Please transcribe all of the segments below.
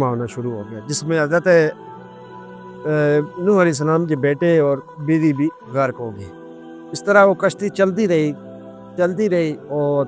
ہونا شروع ہو گیا، جس میں حضرت نوح علیہ السلام کے بیٹے اور بیوی بھی غرق ہو گئے۔ اس طرح وہ کشتی چلتی رہی اور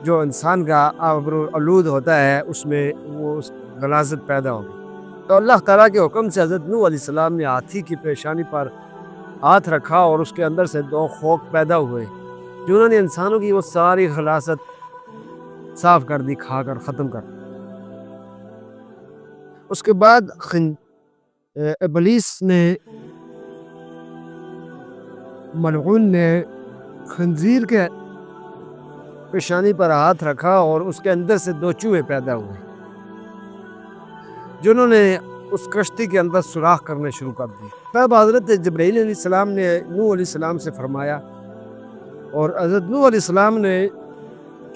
جو انسان کا آلود ہوتا ہے اس میں وہ غلاظت پیدا ہو گئی۔ تو اللہ تعالیٰ کے حکم سے حضرت نوح علیہ السلام نے ہاتھی کی پیشانی پر ہاتھ رکھا اور اس کے اندر سے 2 خوک پیدا ہوئے، جنہوں نے انسانوں کی وہ ساری غلاظت صاف کر دی، کھا کر ختم کر دی۔ اس کے بعد ابلیس نے، ملعون نے خنزیر کے پیشانی پر ہاتھ رکھا اور اس کے اندر سے 2 چوہے پیدا ہوئے، جنہوں نے اس کشتی کے اندر سوراخ کرنے شروع کر دیے۔ تب حضرت جبرائیل علیہ السلام نے نوح علیہ السلام سے فرمایا، اور حضرت نوح علیہ السلام نے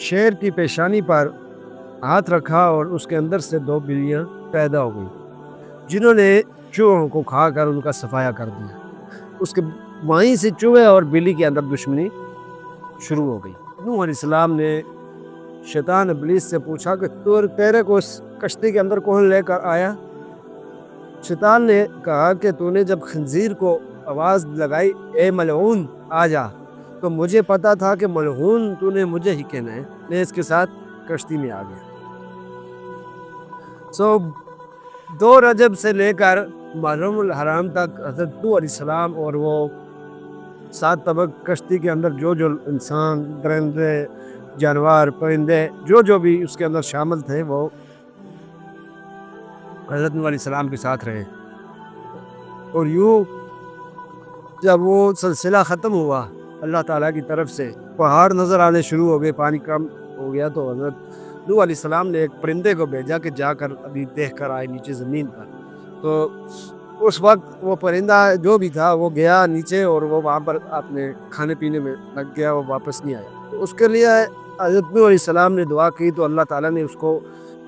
شیر کی پیشانی پر ہاتھ رکھا اور اس کے اندر سے 2 بلیاں پیدا ہو گئیں، جنہوں نے چوہوں کو کھا کر ان کا صفایا کر دیا۔ اس کے وہیں سے چوہے اور بلی کے اندر دشمنی شروع ہو گئی۔ نوح علیہ السلام نے شیطان ابلیس سے پوچھا کہ تیرے کو اس کشتی کے اندر کون لے کر آیا؟ شیطان نے کہا کہ تو نے جب خنزیر کو آواز لگائی، اے ملعون آ جا، تو مجھے پتا تھا کہ ملعون تو نے مجھے ہی کہنا ہے، میں اس کے ساتھ کشتی میں آ گیا۔ 2 رجب سے لے کر محرم الحرام تک حضرت نوح علیہ السلام اور وہ 7 طبق کشتی کے اندر جو انسان، درندے، جانور، پرندے، جو بھی اس کے اندر شامل تھے، وہ حضرت نوح علیہ السلام کے ساتھ رہے۔ اور یوں جب وہ سلسلہ ختم ہوا، اللہ تعالیٰ کی طرف سے پہاڑ نظر آنے شروع ہو گئے، پانی کم ہو گیا، تو حضرت نوح علیہ السلام نے ایک پرندے کو بھیجا کہ جا کر ابھی دیکھ کر آئے نیچے زمین پر۔ تو اس وقت وہ پرندہ جو بھی تھا وہ گیا نیچے اور وہ وہاں پر اپنے کھانے پینے میں لگ گیا، وہ واپس نہیں آیا۔ تو اس کے لیے حضرت نوح علیہ السلام نے دعا کی، تو اللہ تعالیٰ نے اس کو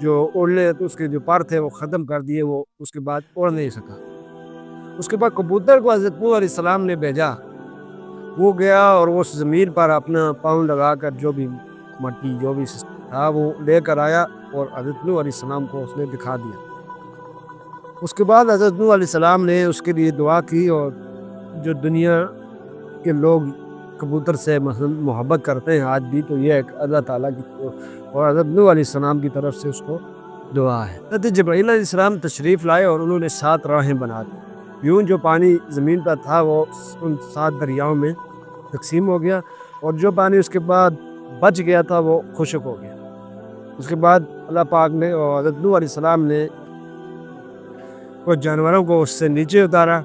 جو اڑنے، اس کے جو پر تھے وہ ختم کر دیے، وہ اس کے بعد اڑ نہیں سکا۔ اس کے بعد کبوتر کو حضرت نوح علیہ السلام نے بھیجا، وہ گیا اور وہ زمین پر اپنا پاؤں لگا کر جو بھی مٹی جو بھی تھا وہ لے کر آیا اور حضرت نوح علیہ السلام کو اس نے دکھا دیا۔ اس کے بعد حضرت نوح علیہ السلام نے اس کے لیے دعا کی، اور جو دنیا کے لوگ کبوتر سے محبت کرتے ہیں آج بھی، تو یہ ایک اللہ تعالیٰ کی اور حضرت نوح علیہ السلام کی طرف سے اس کو دعا ہے۔ حضرت جبرائیل علیہ السلام تشریف لائے اور انہوں نے 7 راہیں بنا دی۔ یوں جو پانی زمین پر تھا وہ ان 7 دریاؤں میں تقسیم ہو گیا، اور جو پانی اس کے بعد بچ گیا تھا وہ خشک ہو گیا۔ اس کے بعد اللہ پاک نے اور حضرت نوح علیہ السلام نے کچھ جانوروں کو اس سے نیچے اتارا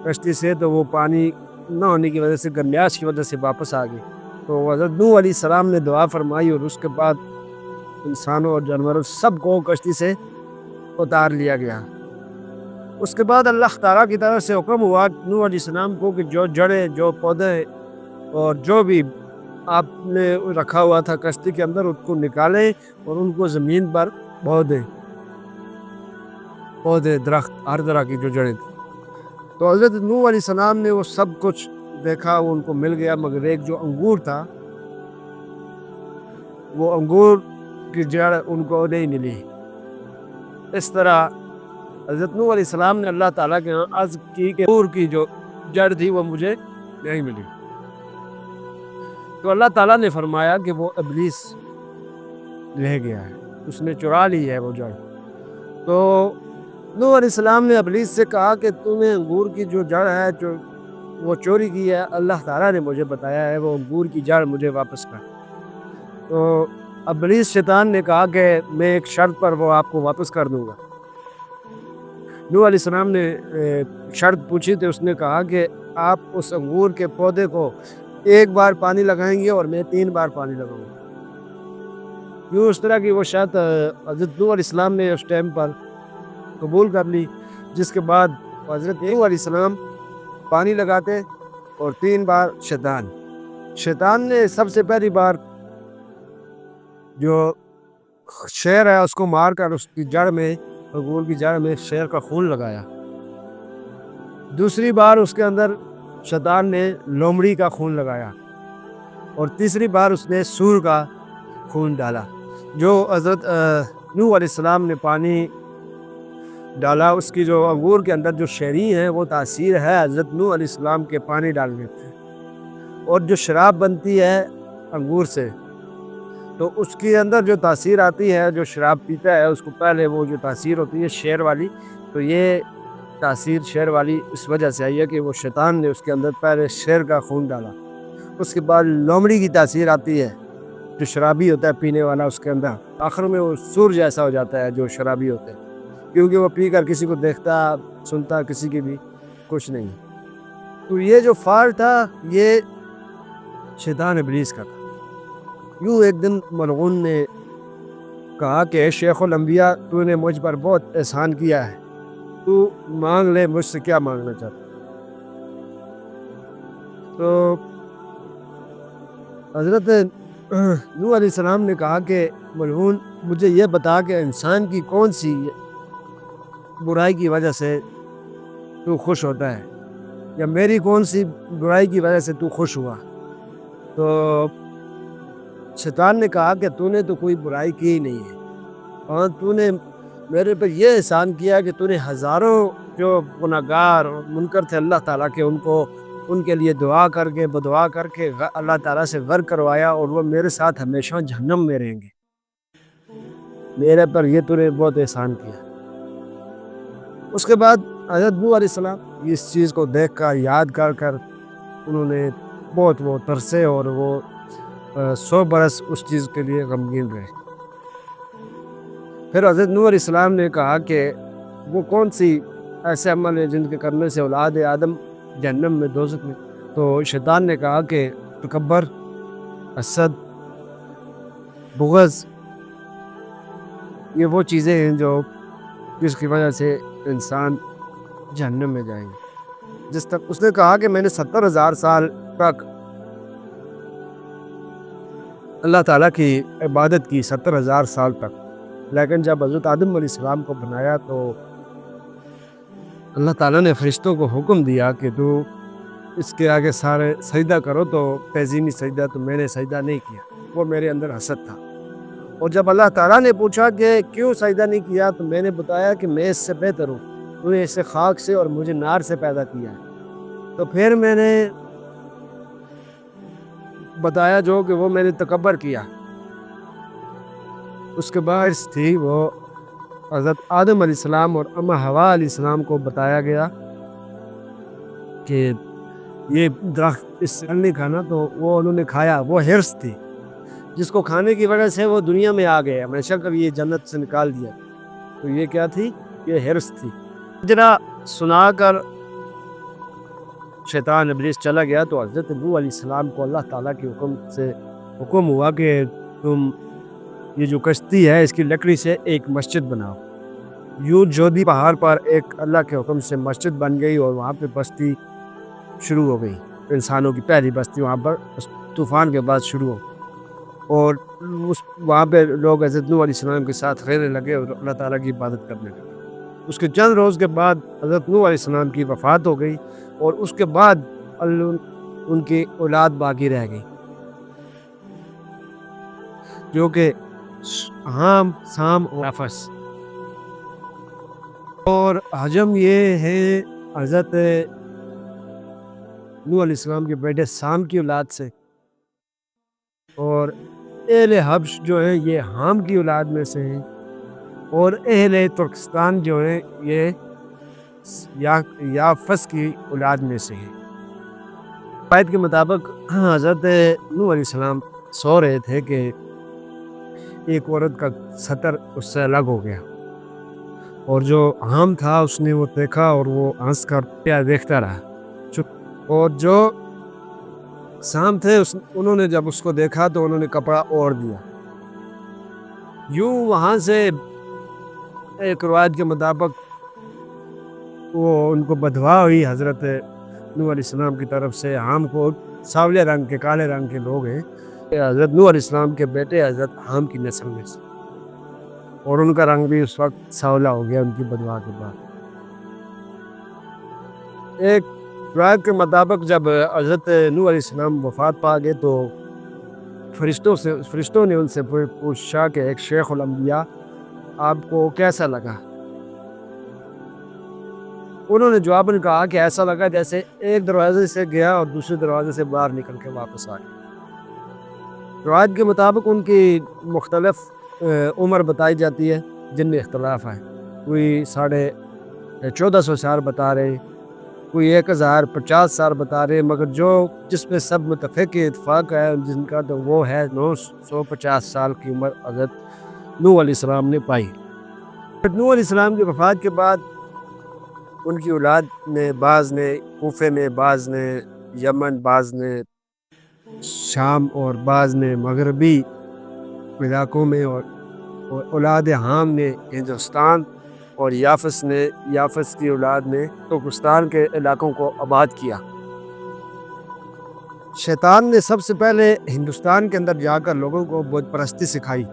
کشتی سے، تو وہ پانی نہ ہونے کی وجہ سے، گرمیاش کی وجہ سے واپس آ گئی۔ تو حضرت نوح علیہ السلام نے دعا فرمائی، اور اس کے بعد انسانوں اور جانوروں سب کو کشتی سے اتار لیا گیا۔ اس کے بعد اللہ تعالیٰ کی طرف سے حکم ہوا نوح علیہ السلام کو کہ جو جڑیں، جو پودے اور جو بھی آپ نے رکھا ہوا تھا کشتی کے اندر، اس کو نکالیں اور ان کو زمین پر بو دیں، پودے، درخت، ہر طرح کی جو جڑیں تھیں۔ تو حضرت نوح علیہ السلام نے وہ سب کچھ دیکھا، وہ ان کو مل گیا، مگر ایک جو انگور تھا، وہ انگور کی جڑ ان کو نہیں ملی۔ اس طرح حضرت نوح علیہ السلام نے اللہ تعالیٰ کے ہاں عرض کی کہ انگور کی جو جڑ تھی وہ مجھے نہیں ملی۔ تو اللہ تعالیٰ نے فرمایا کہ وہ ابلیس لے گیا ہے، اس نے چرا لی ہے وہ جڑ۔ تو نوح علیہ السلام نے ابلیس سے کہا کہ تو نے انگور کی جو جڑ ہے جو وہ چوری کی ہے، اللہ تعالیٰ نے مجھے بتایا ہے، وہ انگور کی جڑ مجھے واپس کر۔ تو ابلیس شیطان نے کہا کہ میں ایک شرط پر وہ آپ کو واپس کر دوں گا۔ نوح علیہ السلام نے شرط پوچھی، تو اس نے کہا کہ آپ اس انگور کے پودے کو 1 بار پانی لگائیں گے اور میں 3 بار پانی لگاؤں گا۔ یوں اس طرح کی وہ شرط حضرت نوح علیہ السلام نے اس ٹائم پر قبول کر لی، جس کے بعد حضرت نوح علیہ السلام پانی لگاتے اور 3 بار شیطان نے سب سے پہلی بار جو شیر ہے اس کو مار کر اس کی جڑ میں، انگور کی جڑ میں شیر کا خون لگایا۔ دوسری بار اس کے اندر شیطان نے لومڑی کا خون لگایا، اور تیسری بار اس نے سور کا خون ڈالا۔ جو حضرت نوح علیہ السلام نے پانی ڈالا، اس کی جو انگور کے اندر جو شیریں ہے وہ تاثیر ہے حضرت نوح علیہ السلام کے پانی ڈالنے کی، اور جو شراب بنتی ہے انگور سے تو اس کے اندر جو تاثیر آتی ہے، جو شراب پیتا ہے اس کو پہلے وہ جو تاثیر ہوتی ہے شیر والی، تو یہ تاثیر شیر والی اس وجہ سے آئی ہے کہ وہ شیطان نے اس کے اندر پہلے شیر کا خون ڈالا۔ اس کے بعد لومڑی کی تاثیر آتی ہے، جو شرابی ہوتا ہے پینے والا، اس کے اندر آخر میں وہ سور جیسا ہو جاتا ہے جو شرابی ہوتے ہیں، کیونکہ وہ پی کر کسی کو دیکھتا سنتا کسی کی بھی کچھ نہیں۔ تو یہ جو فال تھا یہ شیطان ابلیس کا تھا۔ یوں ایک دن ملعون نے کہا کہ شیخ الانبیاء تو نے مجھ پر بہت احسان کیا ہے، تو مانگ لے مجھ سے کیا مانگنا چاہتا۔ تو حضرت نوح علیہ السلام نے کہا کہ ملعون مجھے یہ بتا کہ انسان کی کون سی برائی کی وجہ سے تو خوش ہوتا ہے، یا میری کون سی برائی کی وجہ سے تو خوش ہوا۔ تو شیطان نے کہا کہ تو نے تو کوئی برائی کی ہی نہیں ہے، اور تو نے میرے پر یہ احسان کیا کہ تو نے ہزاروں جو گناہگار منکر تھے اللہ تعالیٰ کے، ان کے لیے دعا کر کے بدعا کر کے اللہ تعالیٰ سے غر کروایا، اور وہ میرے ساتھ ہمیشہ جہنم میں رہیں گے۔ میرے پر یہ تو نے بہت احسان کیا۔ اس کے بعد حضرت نوح علیہ السلام اس چیز کو دیکھ کر یاد کر کر انہوں نے بہت وہ ترسے، اور وہ 100 برس اس چیز کے لیے غمگین رہے۔ پھر حضرت نوح علیہ السلام نے کہا کہ وہ کون سی ایسے عمل ہیں جن کے کرنے سے اولاد آدم جہنم میں دوزخ میں۔ تو شیطان نے کہا کہ تکبر، حسد، بغض، یہ وہ چیزیں ہیں جو جس کی وجہ سے انسان جہنم میں جائیں گے۔ جس تک اس نے کہا کہ میں نے 70,000 سال تک اللہ تعالیٰ کی عبادت کی، 70,000 سال تک، لیکن جب حضرت آدم علیہ السلام کو بنایا تو اللہ تعالیٰ نے فرشتوں کو حکم دیا کہ تو اس کے آگے سارے سجدہ کرو، تو تہذیبی سجدہ تو میں نے سجدہ نہیں کیا، وہ میرے اندر حسد تھا۔ اور جب اللہ تعالیٰ نے پوچھا کہ کیوں سجدہ نہیں کیا، تو میں نے بتایا کہ میں اس سے بہتر ہوں، تو نے اسے خاک سے اور مجھے نار سے پیدا کیا ہے۔ تو پھر میں نے بتایا جو کہ وہ میں نے تکبر کیا۔ اس کے بعد تھی وہ حضرت آدم علیہ السلام اور اماں حوا علیہ السلام کو بتایا گیا کہ یہ درخت اس سے نہیں کھانا، تو وہ انہوں نے کھایا۔ وہ ہرس تھی جس کو کھانے کی وجہ سے وہ دنیا میں آ گئے، ہمیشہ کبھی یہ جنت سے نکال دیا۔ تو یہ کیا تھی؟ یہ ہرس تھی۔ جنا سنا کر شیطان ابلیس چلا گیا، تو حضرت نوح علیہ السلام کو اللہ تعالیٰ کے حکم سے حکم ہوا کہ تم یہ جو کشتی ہے اس کی لکڑی سے ایک مسجد بناؤ۔ یوں جودھی پہاڑ پر ایک اللہ کے حکم سے مسجد بن گئی، اور وہاں پہ بستی شروع ہو گئی، انسانوں کی پہلی بستی وہاں پر طوفان کے بعد شروع ہو، اور وہاں پہ لوگ حضرت نوح علیہ السلام کے ساتھ رہنے لگے اور اللہ تعالیٰ کی عبادت کرنے لگے۔ اس کے چند روز کے بعد حضرت نوح علیہ السلام کی وفات ہو گئی، اور اس کے بعد ان کی اولاد باقی رہ گئی، جو کہ حام، سام اور یافس۔ اور حجم یہ ہے حضرت نوح علیہ السلام کے بیٹے سام کی اولاد سے، اور اہل حبش جو ہیں یہ حام کی اولاد میں سے ہیں، اور اہل ترکستان جو ہیں یہ یافس کی اولاد میں سے ہیں۔ روایت کے مطابق حضرت نوح علیہ السلام سو رہے تھے کہ ایک عورت کا ستر اس سے الگ ہو گیا، اور جو حام تھا اس نے وہ دیکھا اور وہ ہنس کر دیکھتا رہا۔ اور جو سام تھے انہوں نے جب اس کو دیکھا تو انہوں نے کپڑا اوڑھ دیا۔ یوں وہاں سے ایک روایت کے مطابق وہ ان کو بددعا ہوئی حضرت نوح علیہ السلام کی طرف سے۔ حام کو سانولے رنگ کے، کالے رنگ کے لوگ ہیں، حضرت نوح علیہ السلام کے بیٹے حضرت حام کی نسل میں سے، اور ان کا رنگ بھی اس وقت سانولا ہو گیا ان کی بددعا کے بعد۔ ایک روایت کے مطابق جب حضرت نوح علیہ السلام وفات پا گئے تو فرشتوں نے ان سے پوچھا کہ ایک شیخ الانبیاء آپ کو کیسا لگا؟ انہوں نے جواباً کہا کہ ایسا لگا جیسے ایک دروازے سے گیا اور دوسرے دروازے سے باہر نکل کے واپس آ گیا۔ روایت کے مطابق ان کی مختلف عمر بتائی جاتی ہے جن میں اختلاف ہے، کوئی 1450 سال بتا رہے، کوئی 1050 سال بتا رہے، مگر جس میں سب متفق اتفاق ہے جن کا تو وہ ہے 950 سال کی عمر حضرت نوح علیہ السلام نے پائی۔ حضرت نوح علیہ السلام کی وفات کے بعد ان کی اولاد نے بعض نے کوفے میں، بعض نے یمن، بعض نے شام اور بعض نے مغربی علاقوں میں، اور اولاد حام نے ہندوستان، اور یافس کی اولاد نے ترکستان کے علاقوں کو آباد کیا۔ شیطان نے سب سے پہلے ہندوستان کے اندر جا کر لوگوں کو بت پرستی سکھائی،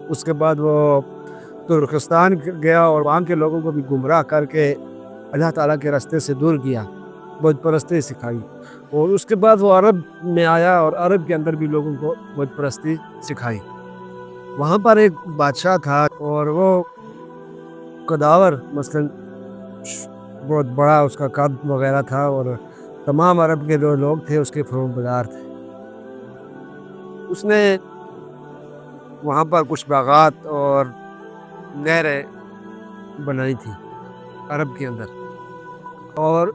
اس کے بعد وہ ترکستان گیا اور وہاں کے لوگوں کو بھی گمراہ کر کے اللہ تعالیٰ کے راستے سے دور کیا، بت پرستی سکھائی، اور اس کے بعد وہ عرب میں آیا اور عرب کے اندر بھی لوگوں کو بت پرستی سکھائی۔ وہاں پر ایک بادشاہ تھا اور وہ قداور مثلاً بہت بڑا اس کا قد وغیرہ تھا، اور تمام عرب کے جو لوگ تھے اس کے فرمان بردار تھے۔ اس نے وہاں پر کچھ باغات اور نہریں بنائی تھی عرب کے اندر، اور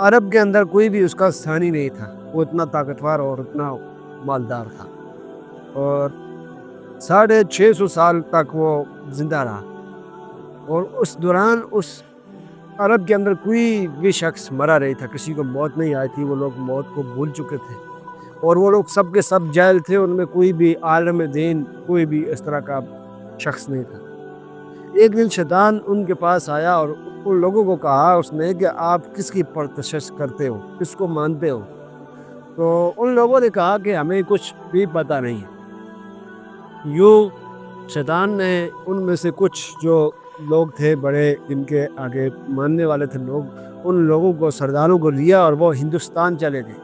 عرب کے اندر کوئی بھی اس کا ثانی نہیں تھا، وہ اتنا طاقتور اور اتنا مالدار تھا، اور 650 سال تک وہ زندہ رہا، اور اس دوران اس عرب کے اندر کوئی بھی شخص مرا نہیں تھا، کسی کو موت نہیں آئی تھی، وہ لوگ موت کو بھول چکے تھے، اور وہ لوگ سب کے سب جاہل تھے، ان میں کوئی بھی عالم دین، کوئی بھی اس طرح کا شخص نہیں تھا۔ ایک دن شیطان ان کے پاس آیا اور ان لوگوں کو کہا اس نے کہ آپ کس کی پرستش کرتے ہو، کس کو مانتے ہو؟ تو ان لوگوں نے کہا کہ ہمیں کچھ بھی پتہ نہیں ہے۔ یوں شیطان نے ان میں سے کچھ جو لوگ تھے بڑے، جن کے آگے ماننے والے تھے لوگ، ان لوگوں کو، سرداروں کو لیا اور وہ ہندوستان چلے گئے،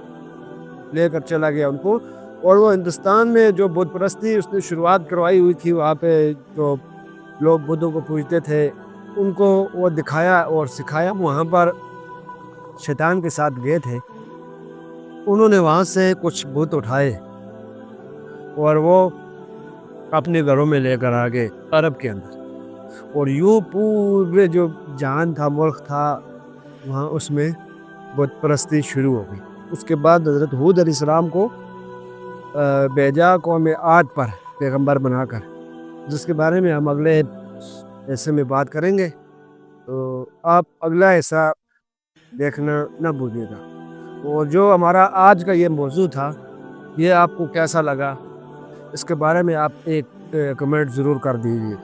لے کر چلا گیا ان کو، اور وہ ہندوستان میں جو بت پرستی اس نے شروعات کروائی ہوئی تھی، وہاں پہ جو لوگ بدھوں کو پوجتے تھے ان کو وہ دکھایا اور سکھایا۔ وہاں پر شیطان کے ساتھ گئے تھے، انہوں نے وہاں سے کچھ بت اٹھائے اور وہ اپنے گھروں میں لے کر آ گئے عرب کے اندر، اور یوں پورے جو جہان تھا، ملک تھا، وہاں اس میں بت پرستی شروع ہو گئی۔ اس کے بعد حضرت ہود علیہ السلام کو بھیجا قوم عاد پر پیغمبر بنا کر، جس کے بارے میں ہم اگلے حصے میں بات کریں گے، تو آپ اگلا حصہ دیکھنا نہ بھولیے گا۔ اور جو ہمارا آج کا یہ موضوع تھا، یہ آپ کو کیسا لگا، اس کے بارے میں آپ ایک کمنٹ ضرور کر دیجیے۔